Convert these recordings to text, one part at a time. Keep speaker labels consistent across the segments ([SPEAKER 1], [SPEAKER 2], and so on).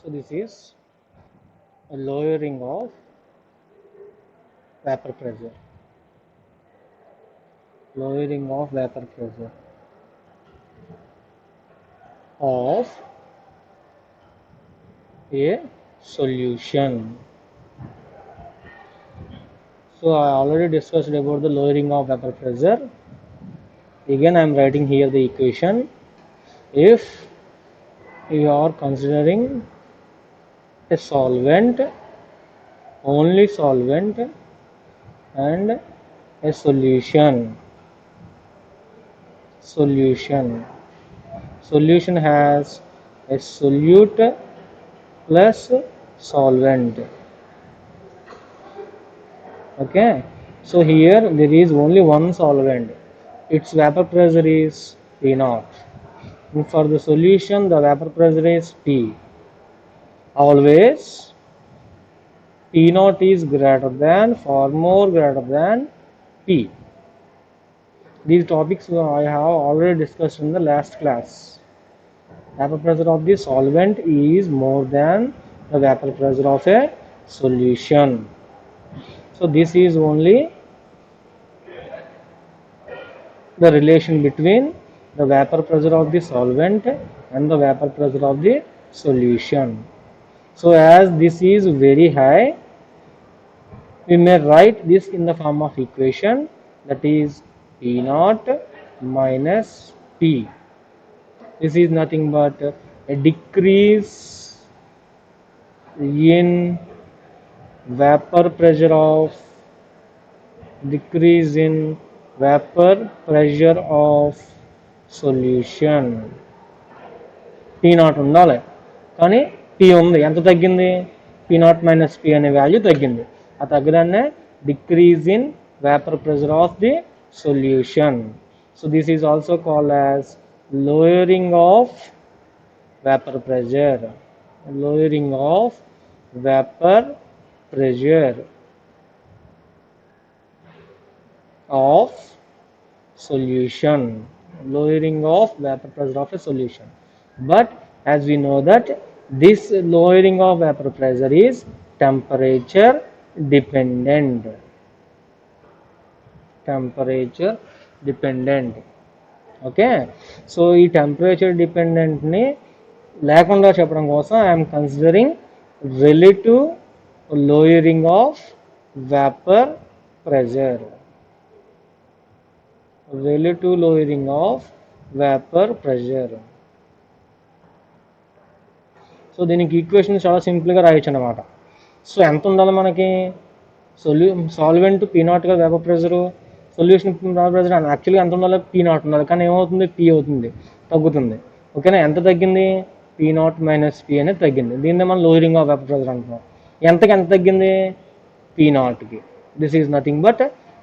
[SPEAKER 1] So this is a lowering of vapor pressure. Lowering of vapor pressure of a solution. So I already discussed about the lowering of vapor pressure. Again, I am writing here the equation. If you are considering a solvent, only solvent, and a solution. Solution has a solute plus solvent. Okay, so here there is only one solvent. Its vapor pressure is P0. And for the solution, the vapor pressure is P. Always P0 is greater than, far more greater than P. These topics I have already discussed in the last class. Vapor pressure of the solvent is more than the vapor pressure of a solution. So this is only the relation between the vapor pressure of the solvent and the vapor pressure of the solution. So as this is very high, we may write this in the form of equation, that is P0 minus P. This is nothing but a decrease in vapor pressure of solution. P0 ఉండాలి, కానీ P ఉంది. ఎంత తగ్గింది? P0 minus P అనే value తగ్గింది. ఆ తగ్గడాన్నే decrease in vapor pressure of the solution. So this is also called as lowering of vapor pressure. Lowering of vapor pressure of solution. Lowering of vapor pressure of a solution. But as we know that this lowering of vapor pressure is temperature dependent. Temperature dependent. Okay, so ఈ temperature డిపెండెంట్ని లేకుండా చెప్పడం కోసం I'm considering relative lowering of vapour pressure. Relative lowering of vapour pressure. So దీనికి equation చాలా సింపుల్గా రాయొచ్చు అనమాట. So ఎంత ఉండాలి మనకి? సాల్వెంట్ P0 గా vapour pressure, solution vapour pressure యాక్చువల్గా ఎంత ఉండాలి? P0 ఉండాలి, కానీ ఏమవుతుంది? P అవుతుంది, తగ్గుతుంది. ఓకేనా? ఎంత తగ్గింది? P0 మైనస్ P అనేది తగ్గింది. దీన్నే మనం లోయరింగ్ ఆఫ్ వేపర్ ప్రెషర్ అంటున్నాం. ఎంతకి ఎంత తగ్గింది? P0కి. This is nothing but,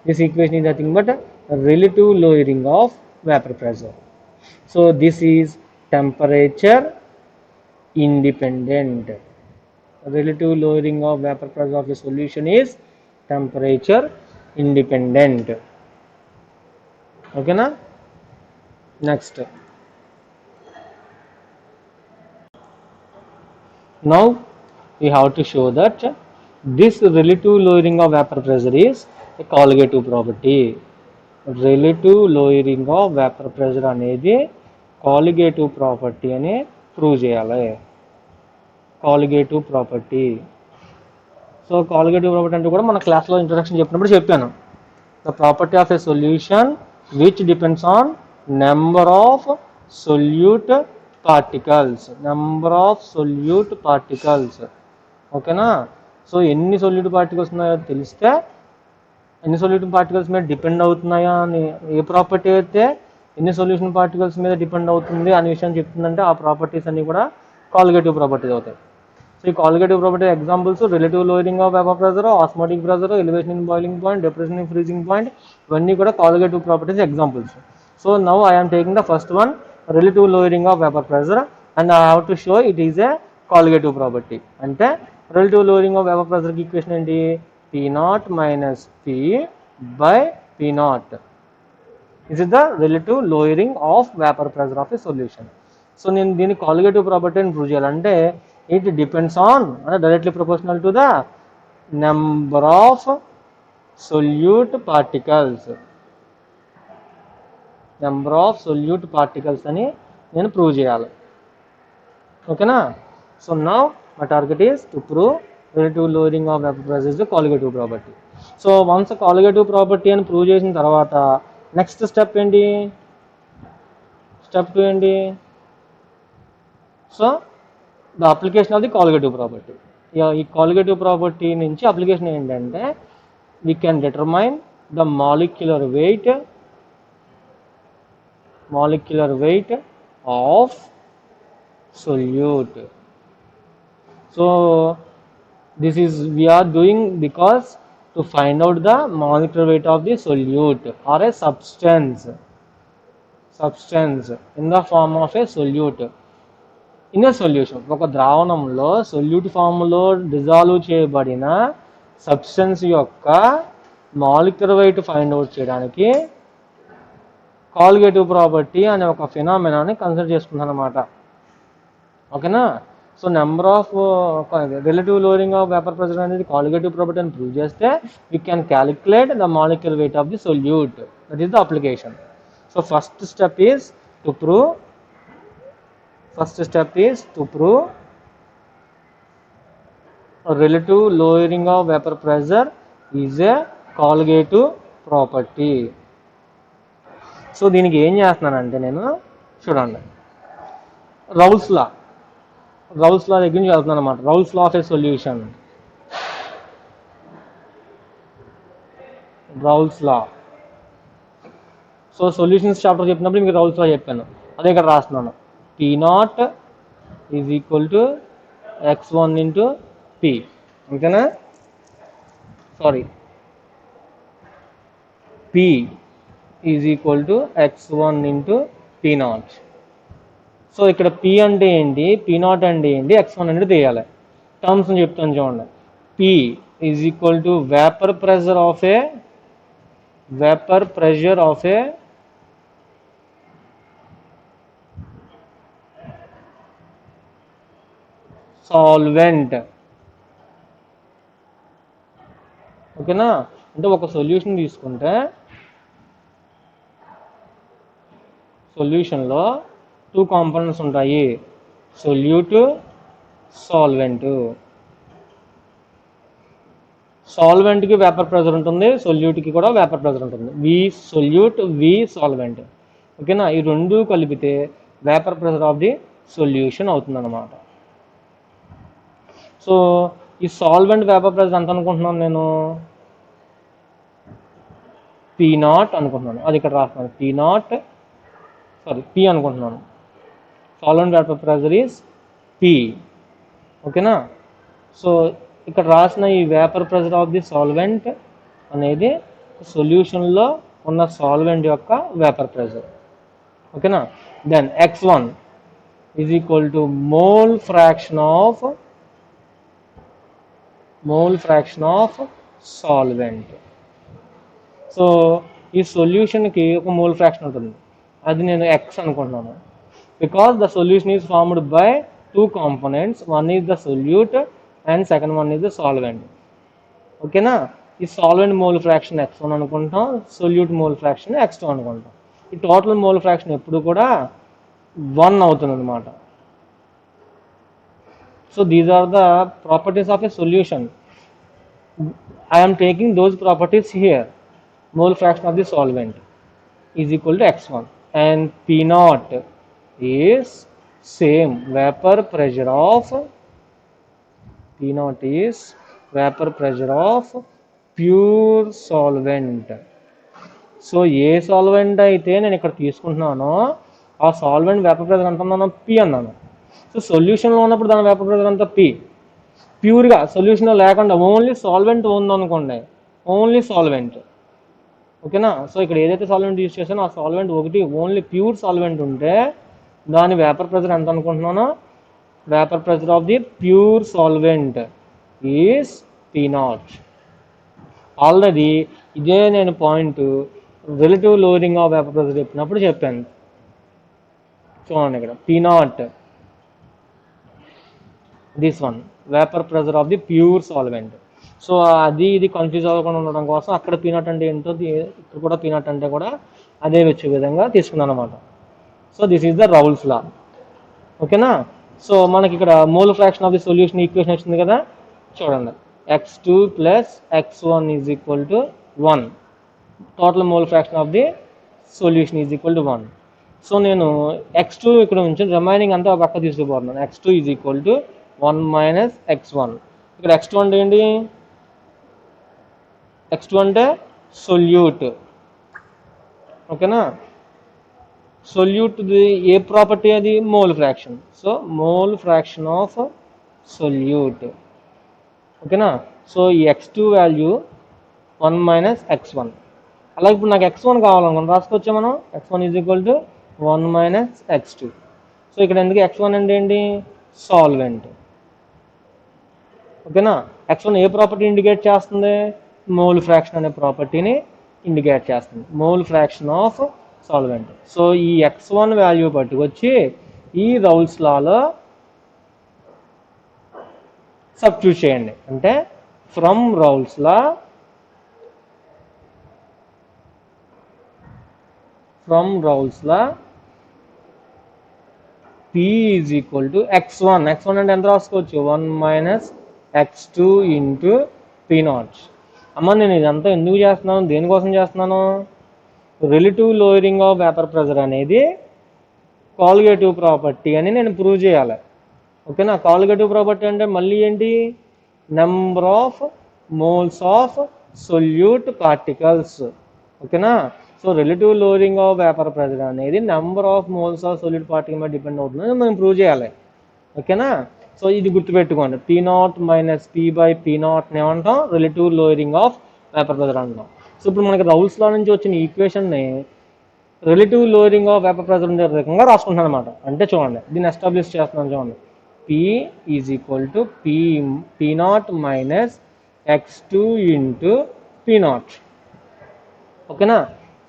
[SPEAKER 1] this equation is nothing but relative lowering of vapour pressure. So this is temperature independent. Relative lowering of vapor pressure of a solution is temperature independent. Okay na? Next, now we have to show that this relative lowering of vapor pressure is a colligative property. Relative lowering of vapor pressure అనేది colligative property అని prove చేయాలి. Colligative property. So colligative property అంటే కూడా మన క్లాస్లో introduction చెప్పినప్పుడు చెప్పాను. The property of a solution which depends on number of solute particles. Number of solute particles. ఓకేనా? సో ఎన్ని సొల్యూట్ పార్టికల్స్ ఉన్నాయో తెలిస్తే, ఎన్ని సొల్యూషన్ పార్టికల్స్ మీద డిపెండ్ అవుతున్నాయా అని, ఏ ప్రాపర్టీ అయితే ఎన్ని సొల్యూషన్ పార్టికల్స్ మీద డిపెండ్ అవుతుంది అనే విషయం చెప్తుందంటే ఆ ప్రాపర్టీస్ అన్ని కూడా కాలిగేటివ్ ప్రాపర్టీస్ అవుతాయి. సో ఈ colligative property examples relative lowering of vapour pressure, osmotic pressure, elevation in boiling point, depression in freezing point, ఇవన్నీ కూడా colligative properties examples. So now I'm taking the first one, relative lowering of vapour pressure, and I have to show it is a colligative property. అంటే relative lowering of vapour ప్రెషర్కి equation ఏంటి? P0 minus P by P0. This is the relative lowering of vapor pressure of a solution. So నేను దీన్ని colligative property అని prove చేయాలంటే It depends on directly proportional to the number of solute particles. Number of solute particles అని నేను prove చేయాలి. ఓకేనా? So now my target is to prove relative lowering of vapour pressure is colligative property. So once colligative property అని prove చేసిన తర్వాత next step ఏంటి? Step 2 ఏంటి? So the application of the colligative property. ఈ colligative property నుంచి application ఏంటంటే we can determine the molecular weight of solute. So this is we are doing because to find out the molecular weight of the solute or a substance in the form of a solute in a solution. ఒక ద్రావణంలో solute ఫామ్లో dissolve చేయబడిన substance యొక్క molecular weight find out చేయడానికి colligative property అనే ఒక ఫినామినాని consider చేసుకుంటాను అనమాట. ఓకేనా? So number of relative lowering of vapour pressure అనేది కాలిగేటివ్ ప్రాపర్టీ అని ప్రూవ్ చేస్తే we can calculate the molecular weight of the solute. That is the application. So first step is to prove relative lowering of vapour pressure is a colligative property. So దీనికి ఏం చేస్తున్నానంటే నేను చూడండి, Raoult's లా దగ్గర నుంచి వెళ్తున్నాను అనమాట. Raoult's law of a solution. Raoult's law. So solutions chapter చెప్పినప్పుడు మీకు రౌల్స్ లా చెప్పాను, అదే ఇక్కడ రాస్తున్నాను. P0 is equal to x1 into P. ఓకేనా? Sorry, P is equal to x1 into P0. So ఇక్కడ P అంటే ఏంటి, P0 అంటే ఏంటి, x1 అంటే తీయాలి. టర్మ్స్ చెప్తాను చూడండి. P is equal to vapour pressure of A solvent. ఓకేనా? అంటే ఒక సొల్యూషన్ తీసుకుంటే సొల్యూషన్లో 2 కాంపోనెంట్స్ ఉంటాయి, సొల్యూట్, సాల్వెంట్. సాల్వెంట్కి వేపర్ ప్రెషర్ ఉంటుంది, సొల్యూట్కి కూడా వేపర్ ప్రెషర్ ఉంటుంది. వి సొల్యూట్, వి సాల్వెంట్. ఓకేనా? ఈ రెండు కలిపితే vapour pressure of the solution అవుతుందన్నమాట. సో ఈ సాల్వెంట్ వేపర్ ప్రెషర్ ఎంత అనుకుంటున్నాను నేను? P0 అనుకుంటున్నాను. అది ఇక్కడ రాస్తున్నాను. P అనుకుంటున్నాను. Solvent vapour pressure is P. ఓకేనా? సో ఇక్కడ రాసిన ఈ vapour pressure of the solvent అనేది సొల్యూషన్లో ఉన్న సాల్వెంట్ యొక్క వేపర్ ప్రెషర్. ఓకేనా? Then x1 is equal to mole fraction of solvent. So ఈ సొల్యూషన్కి ఒక మోల్ ఫ్రాక్షన్ ఉంటుంది, అది నేను x అనుకుంటున్నాను. Because the solution is formed by 2 components, one is the solute and second one is the solvent. ఓకేనా? ఈ సాల్వెంట్ మోల్ ఫ్రాక్షన్ x1 అనుకుంటాం, సొల్యూట్ మోల్ ఫ్రాక్షన్ x2 అనుకుంటాం. ఈ టోటల్ మోల్ ఫ్రాక్షన్ ఎప్పుడు కూడా 1 అవుతుంది అనమాట. So these are the properties of a solution. I am taking those properties here. Mole fraction of the solvent is equal to x1 and P0 is same vapor pressure of pure solvent. So A solvent అయితే నేను ఇక్కడ తీసుకుంటున్నానో ఆ solvent vapour pressure ఎంత అన్నాను? P అన్నాను. So సొల్యూషన్లో ఉన్నప్పుడు దాని vapour pressure అంతా P. ప్యూర్గా సొల్యూషన్లో లేకుండా ఓన్లీ సాల్వెంట్ ఉందనుకోండి, ఓన్లీ సాల్వెంట్. ఓకేనా? సో ఇక్కడ ఏదైతే సాల్వెంట్ యూజ్ చేసానో ఆ సాల్వెంట్ ఒకటి ఓన్లీ ప్యూర్ సాల్వెంట్ ఉంటే దాని వేపర్ ప్రెషర్ ఎంత అనుకుంటున్నానో, vapour pressure of the pure solvent is P0. Already ఇదే నేను point relative lowering of vapour pressure చెప్పినప్పుడు చెప్పాను. చూడండి ఇక్కడ P0 this one vapour pressure of the pure solvent. So అది ఇది కన్ఫ్యూజ్ అవ్వకుండా ఉండడం కోసం అక్కడ పీనట్ అంటే ఏంటో ఇక్కడ కూడా పీనట్ అంటే కూడా అదే వచ్చే విధంగా తీసుకున్నాను అనమాట. So this is the Raoult's లా. ఓకేనా. సో మనకి ఇక్కడ mole fraction of the solution equation వచ్చింది కదా, చూడండి. x2 plus x1 is equal to 1. Total mole fraction of the solution is equal to 1. So నేను x2 ఇక్కడ ఉంచి రిమైనింగ్ అంతా పక్క తీసుకుపోతున్నాను. x2 is equal to 1 minus x1. ఇక్కడ x2 అంటే ఏంటి? x2 అంటే సొల్యూట్. ఓకేనా. సొల్యూట్ ఏ ప్రాపర్టీ అది? Mole fraction. So mole fraction of solute. ఓకేనా. సో ఈ x2 వాల్యూ 1 మైనస్ x1. అలాగే ఇప్పుడు నాకు x1 కావాలనుకున్నాను, రాసుకోవచ్చా మనం? x1 is equal to 1 minus x2. So ఇక్కడ ఎందుకు x1 అంటే ఏంటి? సాల్వెంట్. ఓకేనా. x1 ఏ ప్రాపర్టీ ఇండికేట్ చేస్తుంది? మోల్ ఫ్రాక్షన్ అనే ప్రాపర్టీని ఇండికేట్ చేస్తుంది, mole fraction of solvent. So ఈ x1 వాల్యూ పట్టుకొచ్చి ఈ రౌల్స్ లాలో సబ్స్టిట్యూట్ చేయండి. అంటే from Raoult's law P is equal to x1. x1 అంటే ఎంత రాసుకోవచ్చు? 1 మైనస్ x2 ఇంటూ P0. అమ్మ నేను ఇదంతా ఎందుకు చేస్తున్నాను, దేనికోసం చేస్తున్నాను? Relative lowering of vapour pressure అనేది కాలిగేటివ్ ప్రాపర్టీ అని నేను ప్రూవ్ చేయాలి. ఓకేనా. కాలిగేటివ్ ప్రాపర్టీ అంటే మళ్ళీ ఏంటి? Number of moles of solute particles. ఓకేనా. So relative lowering of vapour pressure అనేది number of moles of solute particle మీద డిపెండ్ అవుతుందని మనం ప్రూవ్ చేయాలి. ఓకేనా. సో ఇది గుర్తుపెట్టుకోండి. P0 minus P by P0 ఏమంటాం? Relative lowering of vapour pressure అంటాం. సో ఇప్పుడు మనకి రౌల్స్ లా నుంచి వచ్చిన ఈక్వేషన్ని relative lowering of vapour pressure ఉండే రకంగా రాసుకుంటాను అనమాట. అంటే చూడండి, దీన్ని ఎస్టాబ్లిష్ చేస్తున్నాను. చూడండి, P is equal to P0 minus x2 into P0. ఓకేనా.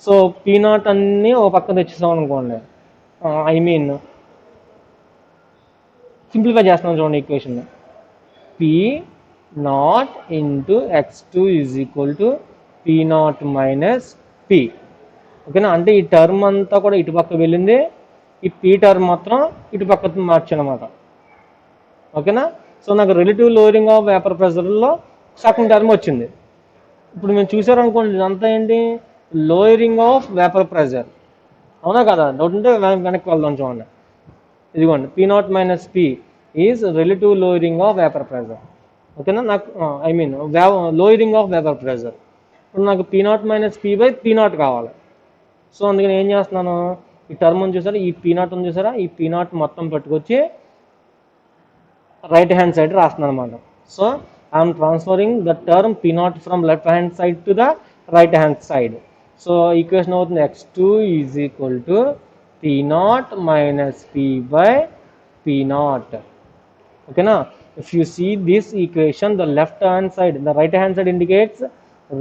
[SPEAKER 1] సో P0 అన్ని ఒక పక్క తెచ్చేసాం అనుకోండి, ఐ మీన్ సింప్లిఫై చేస్తున్నాం. చూడండి equation, P0 into x2 is equal to P0 minus P. ఓకేనా. అంటే ఈ టర్మ్ అంతా కూడా ఇటు పక్క వెళ్ళింది, ఈ P టర్మ్ మాత్రం ఇటు పక్క మార్చాను అనమాట. ఓకేనా. సో నాకు రిలేటివ్ లోయరింగ్ ఆఫ్ వేపర్ ప్రెజర్లో సెకండ్ టర్మ్ వచ్చింది. ఇప్పుడు మేము చూసారనుకోండి, ఇదంతా ఏంటి? Lowering of vapour pressure. అవునా కదా? డౌట్ ఉంటే వెనక్కి వెళ్దాం. చూడండి, ఇదిగోండి, P0 minus P is relative lowering of vapour pressure. ఓకేనా. నాకు I mean lowering of vapour pressure. ఇప్పుడు నాకు P0 minus P by P0 కావాలి. సో అందుకని ఏం చేస్తున్నాను? ఈ టర్మ్ ఉంది చూసారా, ఈ P0 ఉంది చూసారా, ఈ P0 మొత్తం పట్టుకొచ్చి రైట్ హ్యాండ్ సైడ్ రాస్తున్నాను అనమాట. So I'm transferring the term P0 from left hand side to the right hand side. So equation అవుతుంది x2 is equal to P0 minus P by P0. ఓకేనా. If you see this equation, the left hand side, the right hand side indicates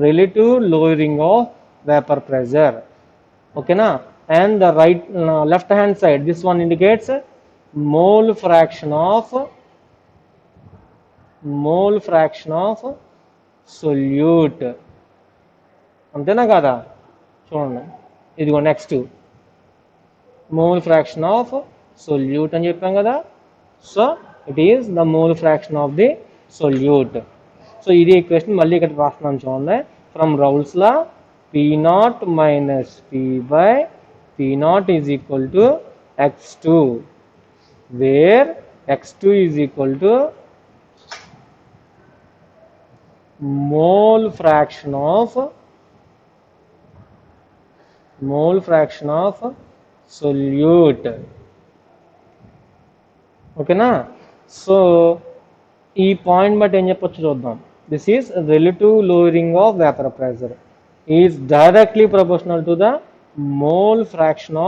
[SPEAKER 1] relative lowering of vapor pressure. Okay na. And the left hand side, this one indicates mole fraction of solute. అంతేనా కదా? చూడండి, ఇదిగో next mole fraction of solute అని చెప్పాం కదా. So it is the mole fraction of the solute. So ఇది equation మళ్ళీ ఇక్కడ రాస్తున్నాను. చూడండి, from Raoult's law P0 minus P by P0 is equal to x2, where x2 is equal to mole fraction of solute. ఓకేనా. So ఈ point బట్టి ఏం చెప్పొచ్చు చూద్దాం. This is relative lowering of vapour pressure is directly proportional to the mole fraction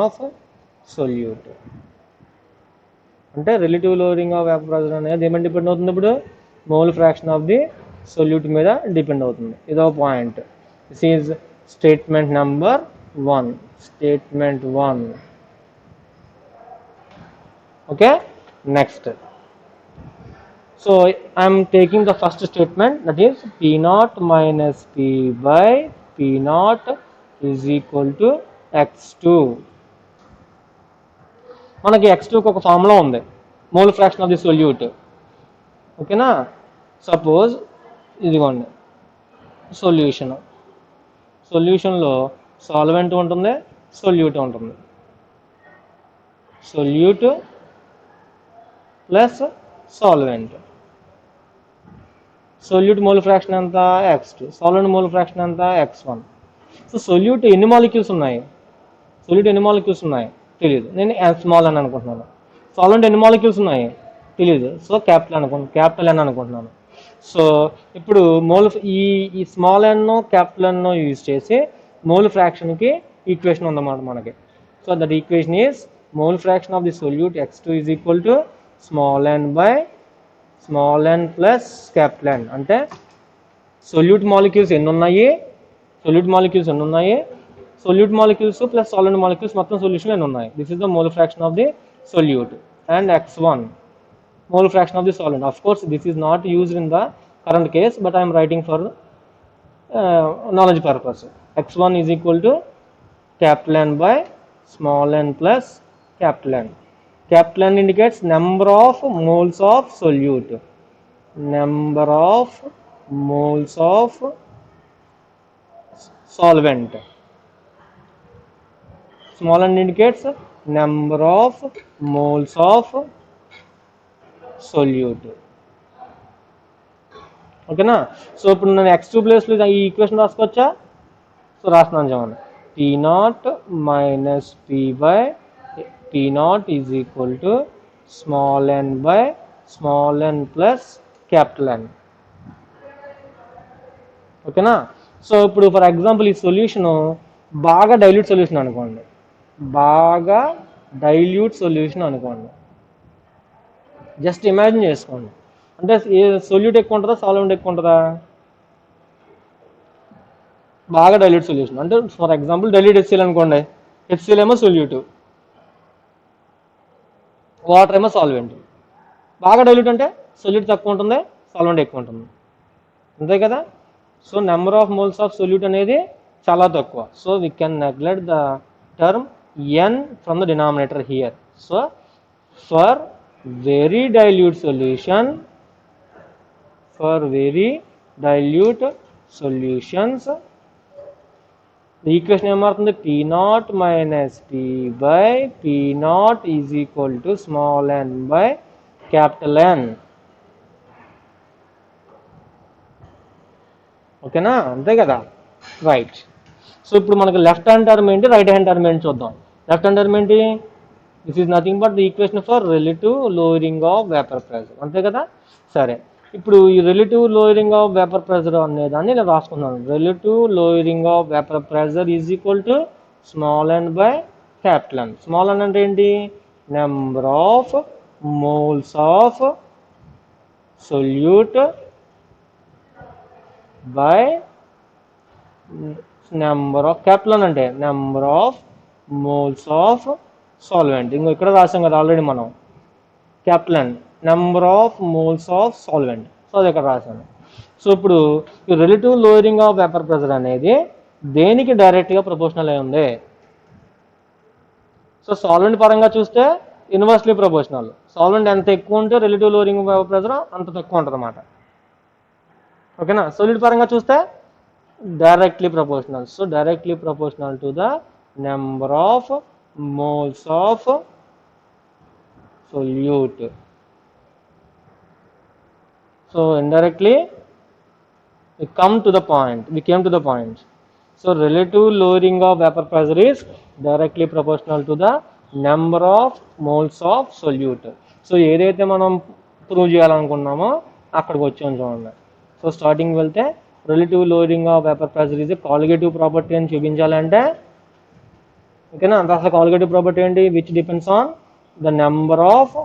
[SPEAKER 1] of solute. అంటే relative lowering of vapour pressure అనేది ఏమని depend అవుతుంది? ఇప్పుడు mole fraction of the solute మీద డిపెండ్ అవుతుంది. ఇదో point. This is statement number 1. Statement 1. Okay, next. So I am taking the first statement, that is P naught minus P by P naught is equal to x2. మనకి x2కి ఒక formula ఉంది, mole fraction of the solute. ఓకేనా, suppose ఇదిగోండి సొల్యూషన్లో solvent ఉంటుంది, solute ఉంటుంది. Solute plus solvent. Solute mole fraction ఎంత, x2. Solvent mole fraction ఎంత, x1. So solute ఎన్ని మాలిక్యూల్స్ ఉన్నాయి, తెలియదు, నేను స్మాల్ అని అనుకుంటున్నాను. సాల్వెంట్ ఎన్ని మాలిక్యూల్స్ ఉన్నాయి తెలియదు, సో క్యాపిటల్ ఎన్ అనుకుంటున్నాను. సో ఇప్పుడు ఈ స్మాల్ ఎన్నో క్యాపిటల్ ఎన్నో యూజ్ చేసి మోల్ ఫ్రాక్షన్కి ఈక్వేషన్ ఉందన్నమాట మనకి. So that equation is mole fraction of the solute x2 is equal to small n by small n plus capital N. అంటే సొల్యూట్ మాలిక్యూల్స్ ఎన్ని ఉన్నాయి solute molecules plus solvent molecules మొత్తం solution ఎన్ని ఉన్నాయి. This is the mole fraction of the solute. And x1 mole fraction of the solvent. Of course this is not used in the current case, but I am writing for knowledge purpose. x1 is equal to capital N by small n plus capital N. Capital N indicates number of moles of solute, number of moles of solvent. Small n indicates number of moles of solute. ఓకేనా. So ఇప్పుడు నేను x2 ప్లేస్లో ఈ equation రాసుకోవచ్చా, so రాస్తున్నాను చూడండి. P0 minus P0 is equal to small n by small n plus capital N. ఓకేనా. So ఇప్పుడు for example ఈ సొల్యూషను బాగా డైల్యూట్ సొల్యూషన్ అనుకోండి, జస్ట్ ఇమాజిన్ చేసుకోండి. అంటే ఏ సొల్యూట్ ఎక్కువ ఉంటుందా, సాల్వెంట్ ఎక్కువ ఉంటుందా, బాగా డైల్యూట్ సొల్యూషన్. అంటే ఫర్ ఎగ్జాంపుల్ డైల్యూట్ HCl అనుకోండి, HCl ఏమో సొల్యూట్, వాటర్ ఏమో సాల్వెంట్. బాగా డైల్యూట్ అంటే సొల్యూట్ తక్కువ ఉంటుంది, సాల్వెంట్ ఎక్కువ ఉంటుంది, అంతే కదా. So number of moles of solute అనేది చాలా తక్కువ. So we can neglect the term n from the denominator here. So for very dilute solutions, the equation ఏమవుతుంది, P0 minus P by P0 is equal to small n by capital N. ఓకేనా, అంతే కదా, right. So ఇప్పుడు మనకి left hand term ఏంటి, right hand term ఏంటి చూద్దాం. Left hand term ఏంటి, this is nothing but the equation for relative lowering of vapour pressure, అంతే కదా. సరే, ఇప్పుడు ఈ relative lowering of vapour pressure అనేదాన్ని నేను రాసుకున్నాను. Relative lowering of vapour pressure is equal to small n by capital N. Small n అంటే ఏంటి, number of moles of solute by number of, capital N అంటే number of moles of solvent. ఇంకో ఇక్కడ రాసాం కదా ఆల్రెడీ మనం, capital N number of moles of solvent. So అది ఇక్కడ రాశాను. సో ఇప్పుడు ఈ relative lowering of vapour pressure అనేది దేనికి డైరెక్ట్గా ప్రపోర్షనల్ అయి ఉంది. సో సాల్వెంట్ పరంగా చూస్తే ఇన్వర్స్లీ ప్రపోర్షనల్. సాల్వెంట్ ఎంత ఎక్కువ ఉంటే relative lowering of vapour pressure అంత తక్కువ ఉంటుంది అన్నమాట. ఓకేనా. సొల్యూట్ పరంగా చూస్తే directly proportional. So directly proportional to the number of moles of solute. So indirectly we came to the point. So relative lowering of vapor pressure is directly proportional to the number of moles of solute. So ఏదైతే మనం prove చేయాలనుకున్నామో అక్కడికి వచ్చాం చూడండి. So starting వెళ్తే relative lowering of vapour pressure is a colligative property అని చూపించాలంటే, ఓకేనా. అసలు కాలిగేటివ్ ప్రాపర్టీ ఏంటి, which depends on the number of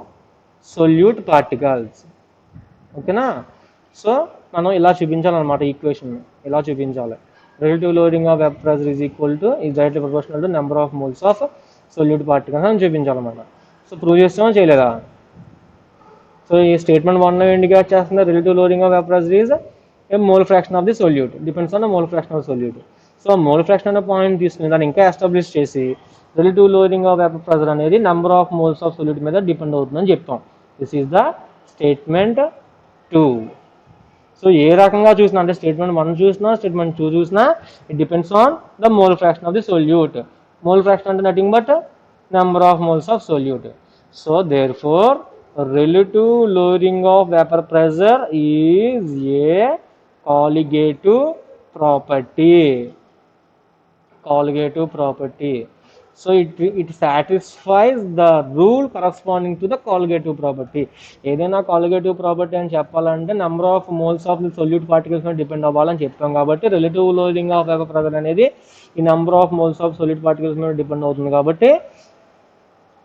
[SPEAKER 1] solute particles. ఓకేనా. సో మనం ఇలా చూపించాలన్నమాట, ఈక్వేషన్ ఇలా చూపించాలి. Relative loading of vapour pressure is equal to is directly proportional to number of moles of solute particles అని చూపించాలన్నమాట. సో ప్రూవ్ చేస్తామో చేయలేదా? So ఈ statement 1 indicate చేస్తుంది relative loading of vaporiser is a mole fraction of the solute depends on the mole fraction of solute. So mole fraction అనే point తీసుకుని దాన్ని ఇంకా establish చేసి relative loading of vapour pressure అనేది number of moles of solute మీద depend అవుతుందని చెప్తాం. This is the statement 2. So ఏ రకంగా చూసినా అంటే స్టేట్మెంట్ 1 చూసినా స్టేట్మెంట్ 2 చూసినా it depends on the mole fraction of the solute. Mole fraction అంటే nothing but number of moles of solute. So therefore relative lowering of vapor pressure is a colligative property. So it satisfies the rule corresponding to the colligative property. ఏదైనా colligative property అని చెప్పాలంటే number of moles of the solute particles మీద depend అవ్వాలని చెప్తాం కాబట్టి relative loading of vapour pressure అనేది ఈ number of moles of solute particles మీద డిపెండ్ అవుతుంది కాబట్టి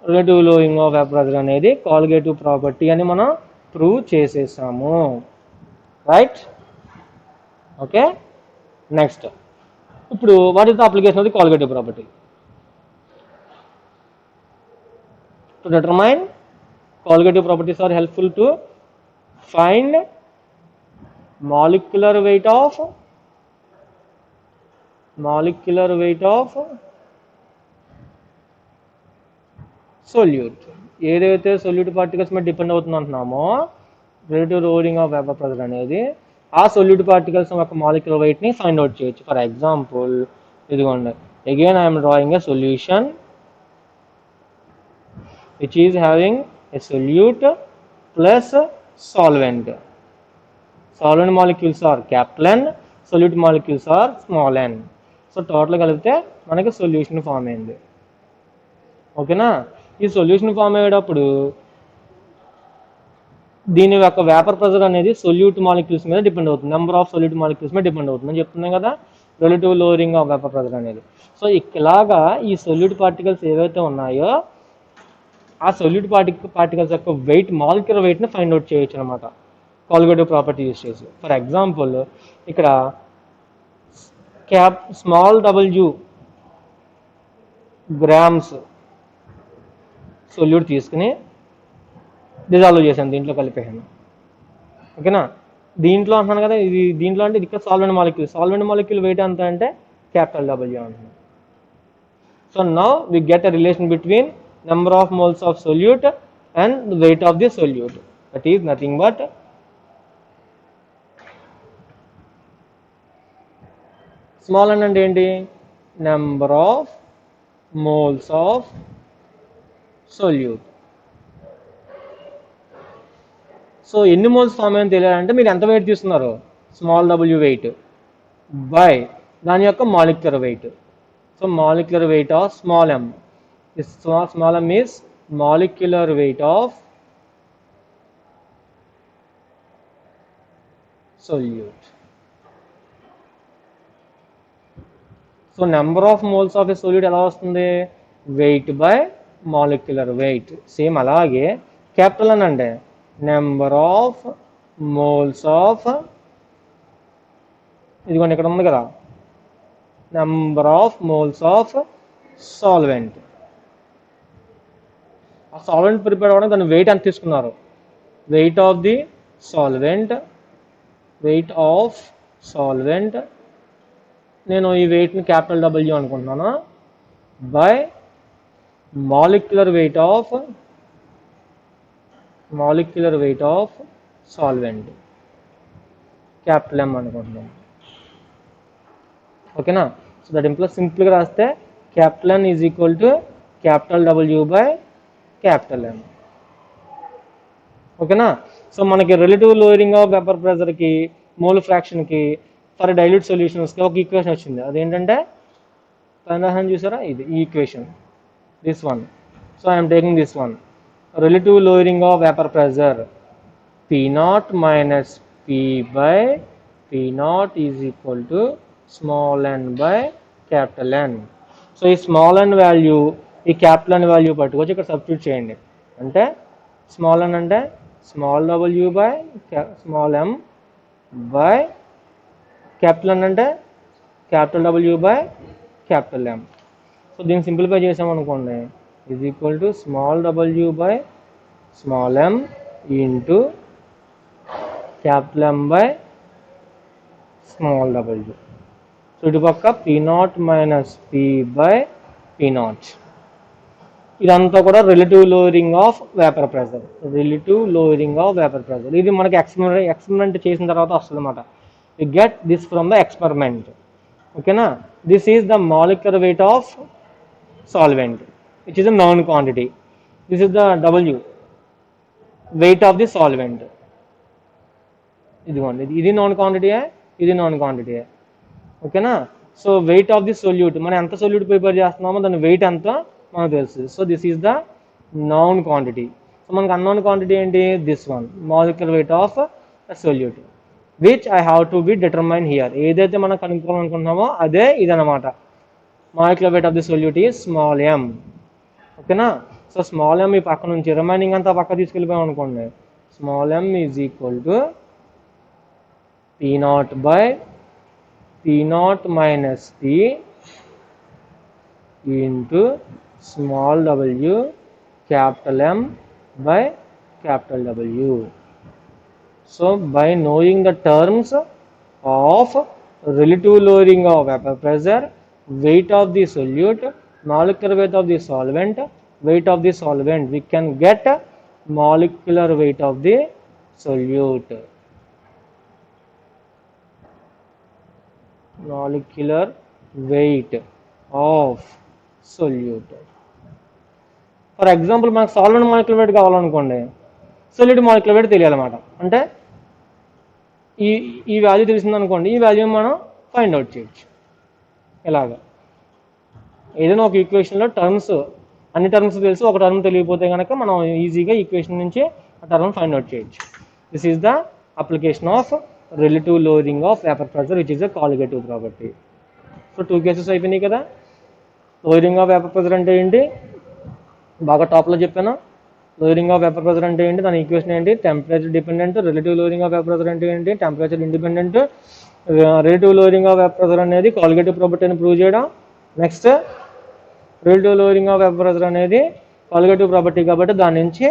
[SPEAKER 1] relative lowering of vapour pressure అనేది కాలిగేటివ్ ప్రాపర్టీ అని మనం ప్రూవ్ చేసేసాము. రైట్? ఓకే, నెక్స్ట్ ఇప్పుడు what is the application of the colligative property? To determine colligative properties are helpful to find molecular weight of solute. ఏదైతే solute particles మీద depend అవుతుంది అంటున్నామో relative loading of vapour pressure అనేది ఆ solute particles యొక్క molecular weight ని find out చేయొచ్చు. For example ఇదిగోండి, again I'm drawing a solution which is having a solute plus solvent. Solvent molecules are capital N, solute molecules are small n. So total కలిపితే మనకి solution form అయింది. ఓకేనా? ఈ solution form అయ్యేటప్పుడు దీని యొక్క వేపర్ ప్రెజర్ అనేది సొల్యూట్ మాలిక్యూల్స్ మీద డిపెండ్ అవుతుంది, నెంబర్ ఆఫ్ సొల్యూట్ మాలిక్యూల్స్ మీద డిపెండ్ అవుతుంది అని చెప్తున్నాం కదా relative lowering of vapour pressure అనేది. సో ఇలాగా ఈ సొల్యూట్ పార్టికల్స్ ఏవైతే ఉన్నాయో ఆ సొల్యూట్ పార్టికల్స్ యొక్క వెయిట్, మాలిక్యులర్ వెయిట్ని ఫైండ్ అవుట్ చేయొచ్చు అనమాట కాలిగేటివ్ ప్రాపర్టీ యూస్ చేసి. ఫర్ ఎగ్జాంపుల్ ఇక్కడ స్మాల్ w గ్రామ్స్ సొల్యూట్ తీసుకుని డిజాల్వ్ చేశాను, దీంట్లో కలిపేసాను. ఓకేనా? దీంట్లో అంటున్నాను కదా, ఇది దీంట్లో అంటే ఇక్కడ సాల్వెంట్ మాలిక్యూల్ వెయిట్ ఎంత అంటే క్యాపిటల్ W అంటున్నాను. So now we get a relation between number of moles of solute and the weight of the solute. That is nothing but small n అంటే ఏంటి? Number of moles of solute. So ఎన్ని moles form అయ్యని తెలియాలంటే మీరు ఎంత wait తీసుకున్నారు, small w weight by దాని యొక్క molecular wait. So molecular weight of small m, small m is molecular weight of solute. So number of moles of a solute ఎలా వస్తుంది? Weight by molecular wait. Same అలాగే capital N అంటే number of moles of, ఇదిగోండి ఇక్కడ ఉంది కదా, number of moles of solvent. ఆ solvent prepare అవ్వడానికి దాని వెయిట్ ఎంత తీసుకున్నారు? వెయిట్ ఆఫ్ ది సాల్వెంట్, నేను ఈ వెయిట్ని క్యాపిటల్ W అనుకుంటున్నాను, by molecular weight of solvent capital M అనుకుంటున్నాను. ఓకేనా? సో దట్ ఇంప్లస్ సింపుల్గా రాస్తే capital N is equal to capital W by capital M. ఓకేనా? సో మనకి రిలేటివ్ లోయరింగ్ ఆఫ్ వేపర్ ప్రెజర్కి, మోల్ ఫ్రాక్షన్కి, ఫర్ డైల్యూట్ సొల్యూషన్స్కి ఒక ఈక్వేషన్ వచ్చింది. అదేంటంటే పైన చూసారా, ఇది ఈ equation, this one. So I'm taking this one. Relative lowering of vapour pressure P0 minus P by P0 is equal to small n by capital N. So ఈ స్మాల్ n వాల్యూ ఈ capital N value పట్టుకొచ్చి ఇక్కడ substitute చేయండి. అంటే small n అంటే small w by small m by capital N అంటే capital W by capital M. So దీన్ని simplify చేసామనుకోండి, is equal to small w by small m into capital M by small w. So ఇటు పక్క P0 minus P by P0. ఇదంతా కూడా relative lowering of vapour pressure. Relative lowering of vapour pressure ఇది మనకి experiment చేసిన తర్వాత వస్తుంది అన్నమాట. We get this from the experiment. ఓకేనా. This is the molecular weight of solvent which is the known quantity. This is the W weight of the solvent. ఇదిగోండి, ఇది known క్వాంటిటీయే, ఇది నాన్ క్వాంటిటీయే. ఓకేనా. So weight of the solute, మనం ఎంత solute prepare చేస్తున్నామో దాని వెయిట్ ఎంత మనకు తెలుసు. So this is the noun quantity. So మనకు అన్నోన్ క్వాంటిటీ ఏంటి, this one molecular weight of solute which I have to be determine here. ఏదైతే మనం కనుక్కోవాలనుకుంటున్నామో అదే ఇదనమాట. Molecular weight of the solute is small m. ఓకేనా. సో స్మాల్ m ఈ పక్క నుంచి రిమైనింగ్ అంతా పక్క తీసుకెళ్ళిపోయాం అనుకోండి. Small m is equal to P0 by P0 minus P into small w capital M by capital W. So by knowing the terms of relative lowering of vapor pressure, weight of the solute, molecular weight of the solvent, weight of the solvent, we can get molecular weight of the solute. Molecular weight of solute. For example మనకు solvent molecular weight కావాలనుకోండి, solute molecular weight తెలియాలన్నమాట. అంటే ఈ value తెలిసిందనుకోండి, ఈ value మనం find out చేయొచ్చు. ఇలాగా ఏదైనా ఒక ఈక్వేషన్లో టర్మ్స్, అన్ని టర్మ్స్ తెలుసు, ఒక టర్మ్ తెలియకపోతే కనుక మనం ఈజీగా ఈక్వేషన్ నుంచి ఆ టర్మ్ ఫైండ్ అవుట్ చేయొచ్చు. This is the application of relative lowering of vapour pressure which is a colligative property. So 2 cases అయిపోయినాయి కదా. లోయరింగ్ ఆఫ్ వేపర్ ప్రెజర్ అంటే ఏంటి, బాగా టాప్లో చెప్పాను. లోయరింగ్ ఆఫ్ వేపర్ ప్రెజర్ అంటే ఏంటి, దాని ఈక్వేషన్ ఏంటి, temperature dependent. Relative lowering of vapour pressure అంటే ఏంటి, temperature independent. Relative lowering of vapour pressure అనేది కాలిగేటివ్ ప్రాపర్టీని ప్రూవ్ చేయడం. Next relative lowering of vapour pressure అనేది కాలిగేటివ్ ప్రాపర్టీ కాబట్టి దాని నుంచి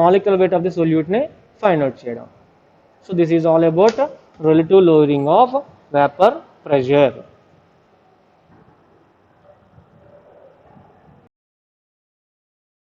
[SPEAKER 1] మాలిక్యులర్ వెయిట్ ఆఫ్ ది సొల్యూట్ని ఫైండ్ అవుట్ చేయడం. So this is all about relative lowering of vapor pressure.